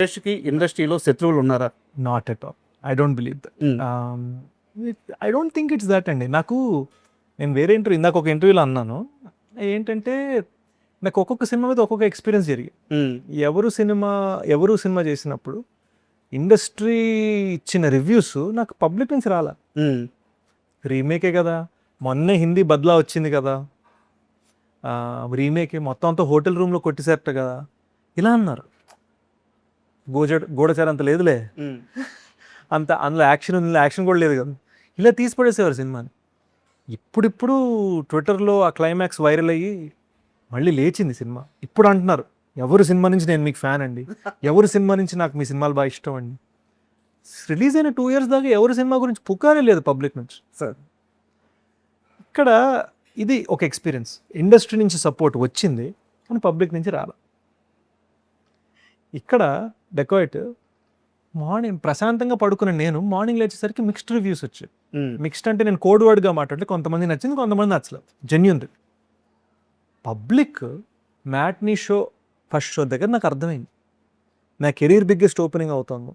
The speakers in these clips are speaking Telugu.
ఇండస్ట్రీలో శత్రువులు ఉన్నారా? Not at all. I don't believe that. I don't think it's that అండి. నేను వేరే ఇందాక ఒక ఇంటర్వ్యూలో అన్నాను ఏంటంటే, నాకు ఒక్కొక్క సినిమా మీద ఒక్కొక్క ఎక్స్పీరియన్స్ జరిగి, ఎవరు సినిమా చేసినప్పుడు ఇండస్ట్రీ ఇచ్చిన రివ్యూస్ నాకు పబ్లిక్ నుంచి రాలా. రీమేకే కదా, మొన్నే హిందీ బద్లా వచ్చింది కదా, రీమేకే మొత్తం అంతా హోటల్ రూమ్లో కొట్టిసేరట కదా, ఇలా అన్నారు. గూఢచారి అంత లేదులే, అంత అందులో యాక్షన్ కూడా లేదు కదా, ఇలా తీసి పడేసేవారు సినిమాని. ఇప్పుడు ట్విట్టర్లో ఆ క్లైమాక్స్ వైరల్ అయ్యి మళ్ళీ లేచింది సినిమా. ఇప్పుడు అంటున్నారు ఎవరు సినిమా నుంచి నేను మీకు ఫ్యాన్ అండి, ఎవరు సినిమా నుంచి నాకు మీ సినిమాలు బాగా ఇష్టం అండి. రిలీజ్ అయిన 2 years దాకా ఎవరి సినిమా గురించి పుకారే లేదు పబ్లిక్ నుంచి. సార్ ఇక్కడ ఇది ఒక ఎక్స్పీరియన్స్. ఇండస్ట్రీ నుంచి సపోర్ట్ వచ్చింది కానీ పబ్లిక్ నుంచి రాల. ఇక్కడ డెకాయిట్ మార్నింగ్ ప్రశాంతంగా పడుకున్న నేను మార్నింగ్ లేచేసరికి మిక్స్డ్ రివ్యూస్ వచ్చాయి. మిక్స్డ్ అంటే నేను కోడ్ వర్డ్గా మాట్లాడితే కొంతమంది నచ్చింది, కొంతమంది నచ్చలేదు. Genuine public matinee show first show దగ్గర నాకు అర్థమైంది నా కెరీర్ బిగ్గెస్ట్ ఓపెనింగ్ అవుతుంది.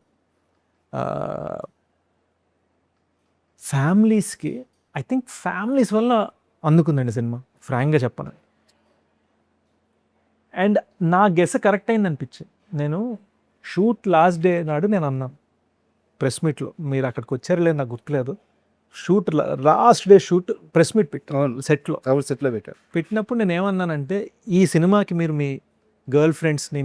ఫ్యామిలీస్కి ఐ థింక్ ఫ్యామిలీస్ వల్ల అందుకుందండి సినిమా, ఫ్రాంక్గా చెప్పను. అండ్ నా గెస్ కరెక్ట్ అయింది అనిపించింది. నేను షూట్ లాస్ట్ డే నాడు నేను అన్నాను ప్రెస్ మీట్లో, మీరు అక్కడికి వచ్చారు లేదు నాకు గుర్తులేదు, shoot last day shoot press meet పెట్టాను సెట్లో పెట్టినప్పుడు నేను ఏమన్నానంటే, ఈ సినిమాకి మీరు మీ గర్ల్ ఫ్రెండ్స్ని